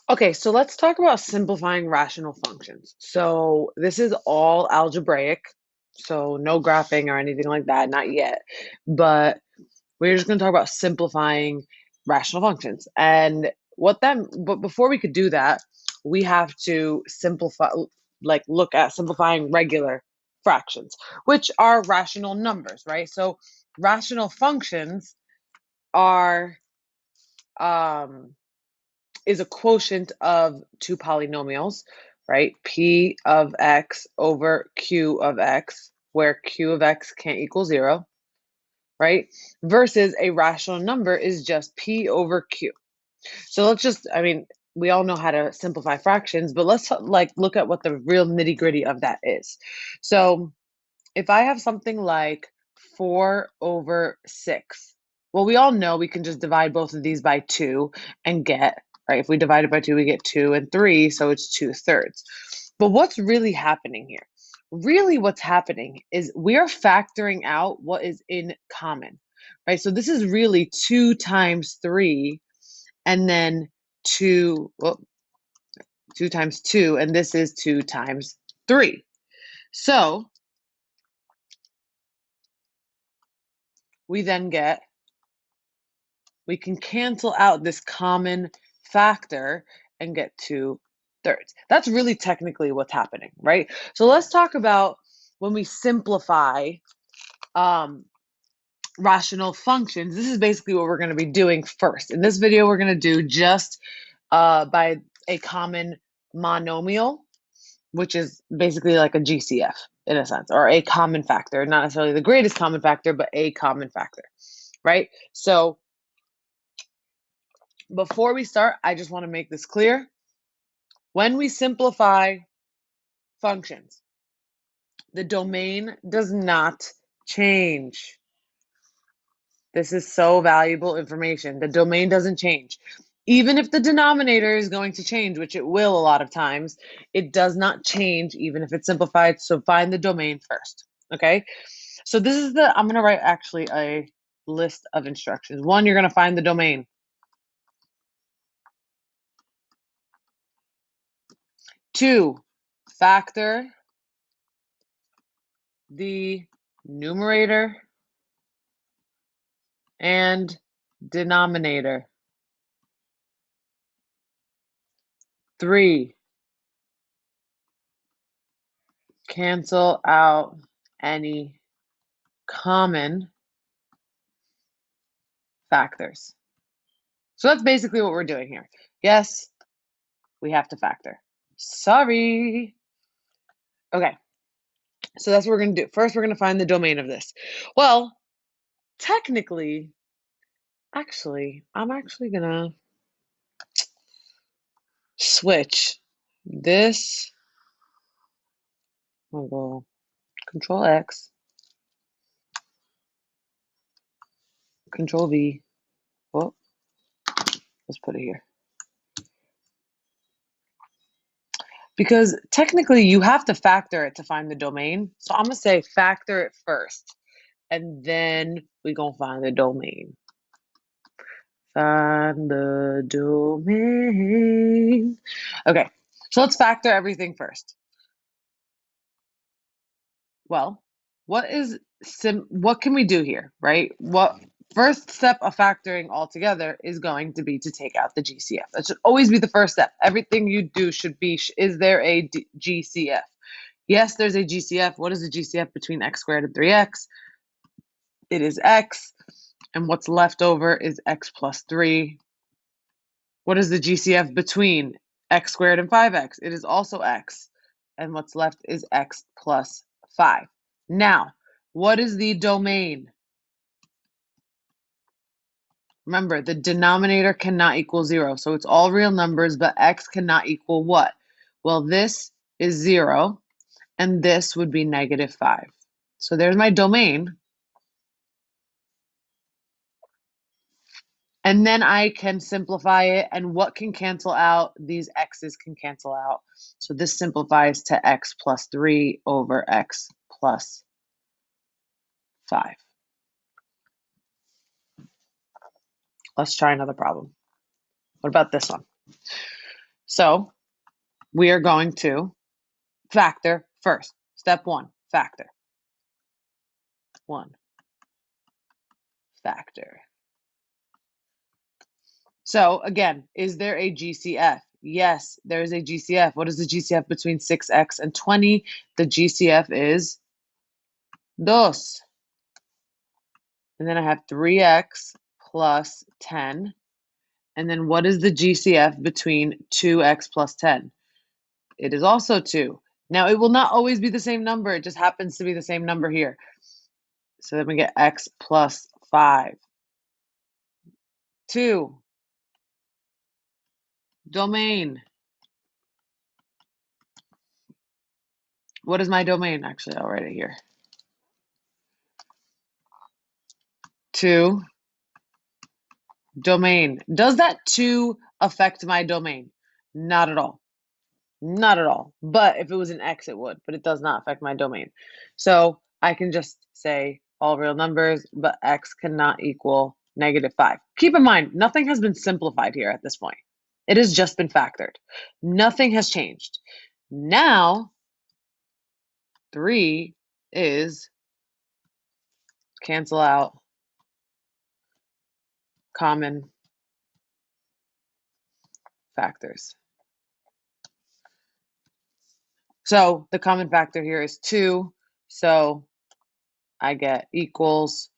Okay, so let's talk about simplifying rational functions. So this is all algebraic, so no graphing or anything like that, not yet. But we're just going to talk about simplifying rational functions. But before we could do that, we have to simplify, like look at simplifying regular fractions, which are rational numbers, right? So rational functions are um is a quotient of two polynomials, right? P of x over q of x, where q of x can't equal 0, right? Versus a rational number is just p over q. So we all know how to simplify fractions, but let's like look at what the real nitty-gritty of that is. So if I have something like 4 over 6, well, we all know we can just divide both of these by 2 and get, right? If we divide it by 2, we get 2 and 3, so it's 2/3. But what's really happening here? Really, what's happening is we are factoring out what is in common, right? So this is really 2 times 3, and then 2, well, 2 times 2, and this is 2 times 3. So we then get we can cancel out this common factor and get 2/3. That's really technically what's happening, right? So let's talk about when we simplify um, rational functions. This is basically what we're going to be doing first. In this video, we're going to do just by a common monomial, which is basically like a GCF in a sense, or a common factor, not necessarily the greatest common factor, but a common factor, right? So before we start, I just want to make this clear. When we simplify functions, the domain does not change. This is so valuable information. The domain doesn't change. Even if the denominator is going to change, which it will a lot of times, it does not change even if it's simplified. So find the domain first. Okay. So I'm going to write actually a list of instructions. One, you're going to find the domain. Two, factor the numerator and denominator. 3, cancel out any common factors. So that's basically what we're doing here. Yes, we have to factor. Sorry. Okay, so that's what we're going to do. First, we're going to find the domain of this. Well, technically, I'm actually going to switch this. I'll go Control X, Control V. Oh, let's put it here. Because technically you have to factor it to find the domain. So I'm going to say factor it first, and then we're going to find the domain. Find the domain. Okay, so let's factor everything first. Well, what can we do here, right? What first step of factoring altogether is going to be to take out the GCF. That should always be the first step. Everything you do should be, is there a GCF? Yes, there's a GCF. What is the GCF between x squared and 3x? It is x, and what's left over is x plus 3. What is the GCF between x squared and 5x? It is also x, and what's left is x plus 5. Now, what is the domain? Remember, the denominator cannot equal 0, so it's all real numbers, but x cannot equal what? Well, this is 0, and this would be -5. So there's my domain. And then I can simplify it, and what can cancel out? These x's can cancel out. So this simplifies to x plus 3 over x plus 5. Let's try another problem. What about this one? So we are going to factor first. Step one, factor. 1, factor. So again, is there a GCF? Yes, there is a GCF. What is the GCF between 6x and 20? The GCF is 2. And then I have 3x plus 10. And then what is the GCF between 2x plus 10? It is also 2. Now, it will not always be the same number. It just happens to be the same number here. So then we get x plus 5. 2. Domain. What is my domain? Actually, I'll write it here. 2. Domain. Does that 2 affect my domain? Not at all. Not at all. But if it was an x, it would. But it does not affect my domain. So I can just say all real numbers, but x cannot equal -5. Keep in mind, nothing has been simplified here at this point. It has just been factored. Nothing has changed. Now, 3 is cancel out common factors. So the common factor here is 2. So I get equals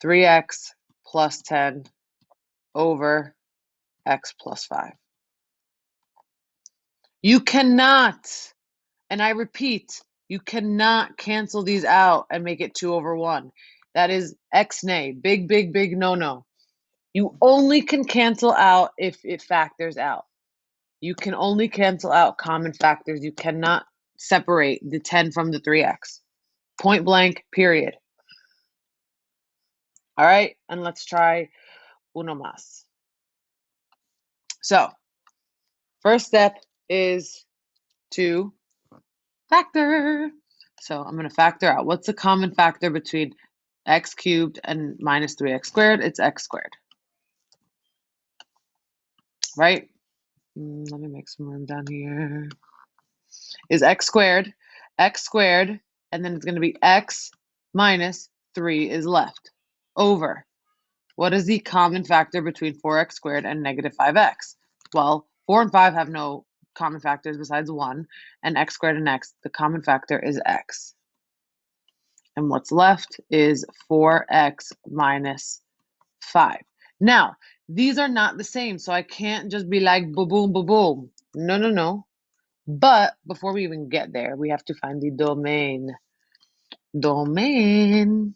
3x plus 10 over x plus 5. You cannot, and I repeat, you cannot cancel these out and make it 2 over 1. That is X-nay, big, big, big no-no. You only can cancel out if it factors out. You can only cancel out common factors. You cannot separate the 10 from the 3x. Point blank, period. All right, and let's try uno más. So, first step is to factor. So I'm going to factor out. What's the common factor between x cubed and minus 3x squared? It's x squared, right? Let me make some room down here. Is x squared, and then it's going to be x minus 3 is left over. What is the common factor between 4x squared and -5x? Well, 4 and 5 have no common factors besides 1, and x squared and x, the common factor is x. And what's left is 4x minus 5. Now, these are not the same, so I can't just be like boom, boom, boom, boom. No, no, no. But before we even get there, we have to find the domain. Domain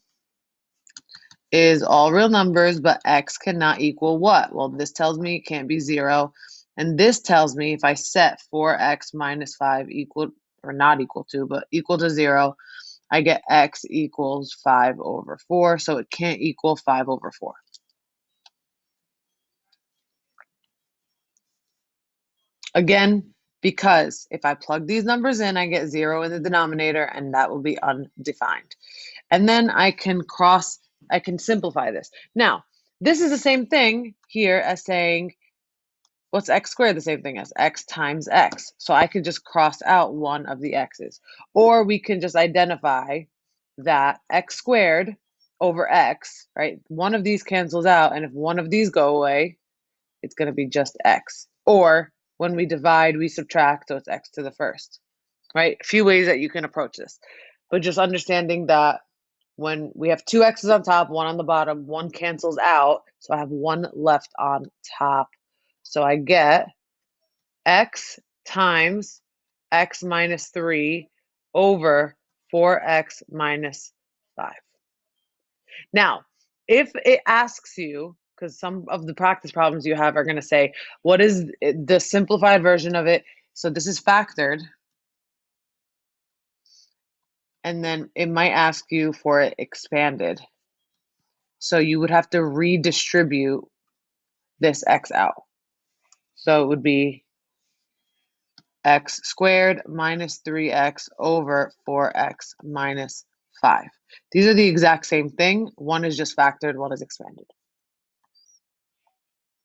is all real numbers, but x cannot equal what? Well, this tells me it can't be 0. And this tells me if I set 4x minus 5 equal, or not equal to, but equal to 0, I get x equals 5 over 4, so it can't equal 5 over 4. Again, because if I plug these numbers in, I get 0 in the denominator, and that will be undefined. And then I can simplify this. Now, this is the same thing here as saying, what's x squared the same thing as? X times x. So I could just cross out one of the x's. Or we can just identify that x squared over x, right? One of these cancels out, and if one of these go away, it's going to be just x. Or when we divide, we subtract, so it's x to the first, right? A few ways that you can approach this. But just understanding that when we have 2 x's on top, 1 on the bottom, 1 cancels out, so I have 1 left on top. So I get x times x minus 3 over 4x minus 5. Now, if it asks you, because some of the practice problems you have are going to say, what is the simplified version of it? So this is factored. And then it might ask you for it expanded. So you would have to redistribute this x out. So it would be x squared minus 3x over 4x minus 5. These are the exact same thing. One is just factored, one is expanded.